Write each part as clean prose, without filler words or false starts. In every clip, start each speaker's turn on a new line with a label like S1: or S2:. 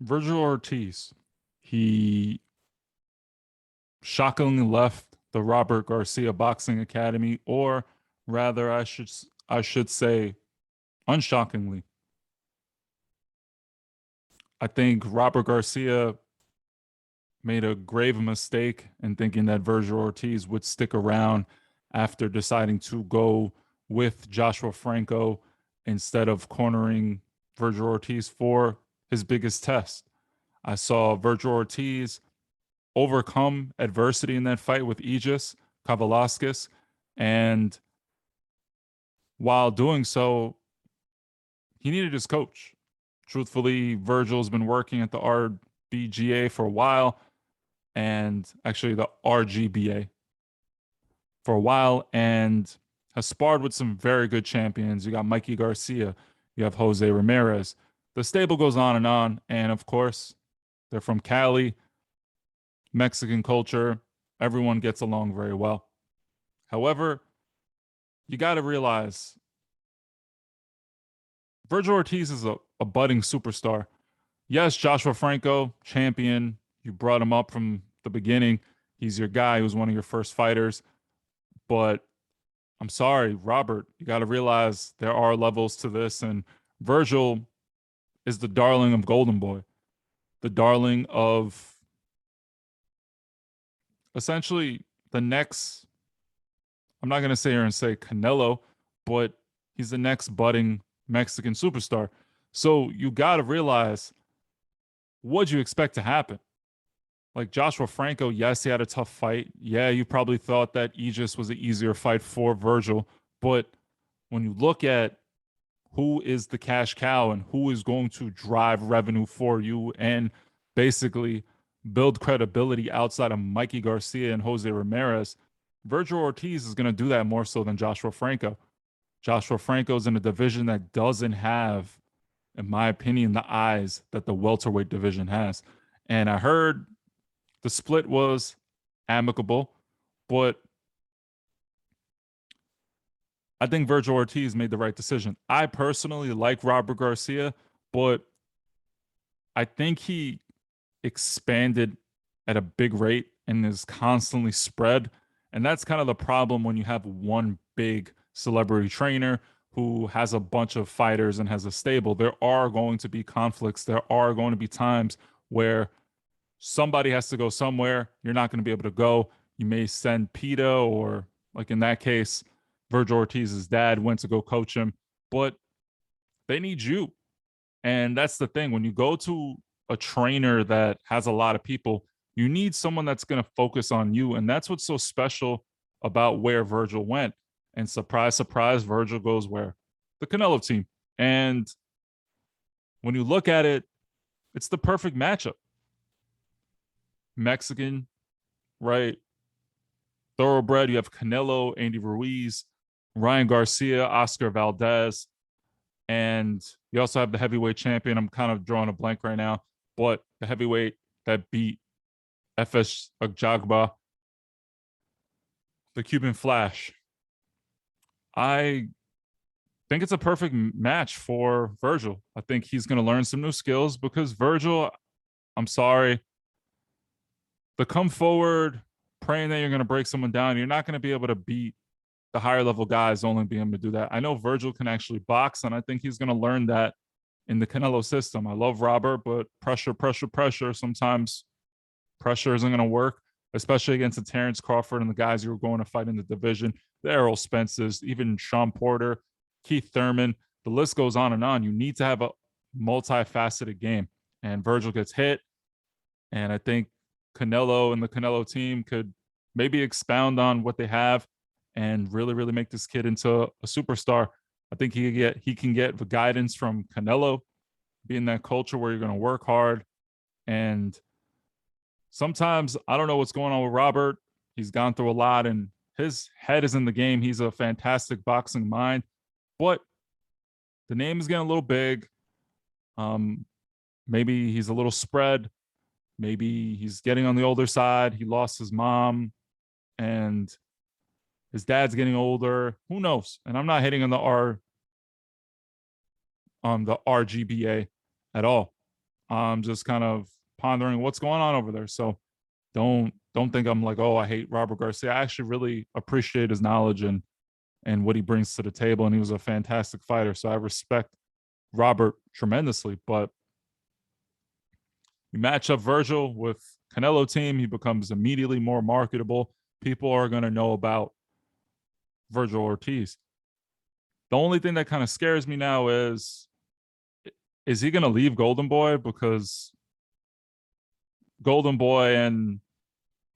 S1: Vergil Ortiz, he shockingly left the Robert Garcia Boxing Academy, or rather, I should say, unshockingly. I think Robert Garcia made a grave mistake in thinking that Vergil Ortiz would stick around after deciding to go with Joshua Franco instead of cornering Vergil Ortiz for his biggest test. I saw Vergil Ortiz overcome adversity in that fight with Aegis Kavalaskis, and while doing so, he needed his coach. Truthfully, Virgil's been working at the RBGA for a while, and actually the RGBA for a while, and has sparred with some very good champions. You got Mikey Garcia, you have Jose Ramirez. The stable goes on, and of course, they're from Cali, Mexican culture. Everyone gets along very well. However, you got to realize Vergil Ortiz is a budding superstar. Yes, Joshua Franco, champion. You brought him up from the beginning. He's your guy. He was one of your first fighters. But I'm sorry, Robert, you got to realize there are levels to this. And Vergil is the darling of Golden Boy, the darling of essentially the next, I'm not going to sit here and say Canelo, but he's the next budding Mexican superstar. So you got to realize what'd you expect to happen? Like Joshua Franco, yes, he had a tough fight. Yeah, you probably thought that Aegis was an easier fight for Vergil. But when you look at who is the cash cow and who is going to drive revenue for you and basically build credibility outside of Mikey Garcia and Jose Ramirez, Vergil Ortiz is going to do that more so than Joshua Franco. Joshua Franco is in a division that doesn't have, in my opinion, the eyes that the welterweight division has. And I heard the split was amicable, but I think Vergil Ortiz made the right decision. I personally like Robert Garcia, but I think he expanded at a big rate and is constantly spread. And that's kind of the problem when you have one big celebrity trainer who has a bunch of fighters and has a stable. There are going to be conflicts. There are going to be times where somebody has to go somewhere. You're not going to be able to go. You may send PETA, or like in that case, Vergil Ortiz's dad went to go coach him, but they need you. And that's the thing. When you go to a trainer that has a lot of people, you need someone that's going to focus on you. And that's what's so special about where Vergil went. And surprise, surprise, Vergil goes where? The Canelo team. And when you look at it, it's the perfect matchup. Mexican, right? Thoroughbred. You have Canelo, Andy Ruiz, Ryan Garcia, Oscar Valdez, and you also have the heavyweight champion. I'm kind of drawing a blank right now, but the heavyweight that beat FS Ajagba, the Cuban Flash. I think it's a perfect match for Vergil. I think he's going to learn some new skills because Vergil, I'm sorry, the come forward, praying that you're going to break someone down, you're not going to be able to beat the higher level guys, only being able to do that. I know Vergil can actually box, and I think he's going to learn that in the Canelo system. I love Robert, but pressure, pressure, pressure. Sometimes pressure isn't going to work, especially against the Terrence Crawford and the guys you were going to fight in the division, the Errol Spences, even Sean Porter, Keith Thurman. The list goes on and on. You need to have a multifaceted game, and Vergil gets hit. And I think Canelo and the Canelo team could maybe expound on what they have and really, really make this kid into a superstar. I think he can get the guidance from Canelo, be in that culture where you're going to work hard. And sometimes I don't know what's going on with Robert. He's gone through a lot, and his head is in the game. He's a fantastic boxing mind, but the name is getting a little big. Maybe he's a little spread. Maybe he's getting on the older side. He lost his mom, and his dad's getting older. Who knows? And I'm not hitting on the RGBA at all. I'm just kind of pondering what's going on over there. So don't think I'm like, oh, I hate Robert Garcia. I actually really appreciate his knowledge and what he brings to the table. And he was a fantastic fighter. So I respect Robert tremendously. But you match up Vergil with Canelo team, he becomes immediately more marketable. People are going to know about Vergil Ortiz. The only thing that kind of scares me now is he going to leave Golden Boy? Because Golden Boy and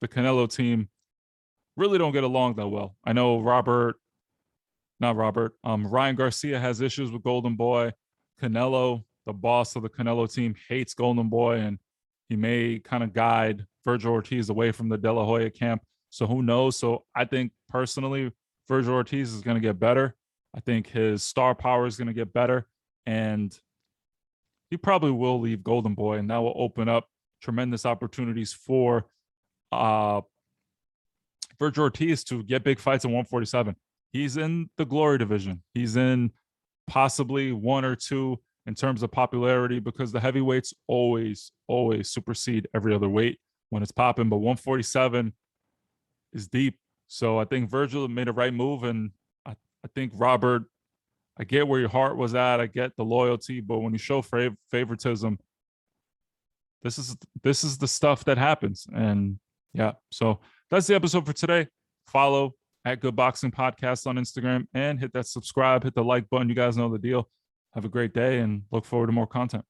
S1: the Canelo team really don't get along that well. I know Ryan Garcia has issues with Golden Boy. Canelo, the boss of the Canelo team, hates Golden Boy, and he may kind of guide Vergil Ortiz away from the De La Hoya camp. So who knows? So I think personally, Vergil Ortiz is going to get better. I think his star power is going to get better, and he probably will leave Golden Boy, and that will open up tremendous opportunities for Vergil Ortiz to get big fights at 147. He's in the glory division. He's in possibly one or two in terms of popularity, because the heavyweights always supersede every other weight when it's popping. But 147 is deep. So I think Vergil made a right move. And I think Robert, I get where your heart was at. I get the loyalty. But when you show favoritism, this is the stuff that happens. And yeah, so that's the episode for today. Follow at Good Boxing Podcast on Instagram and hit that subscribe, hit the like button. You guys know the deal. Have a great day and look forward to more content.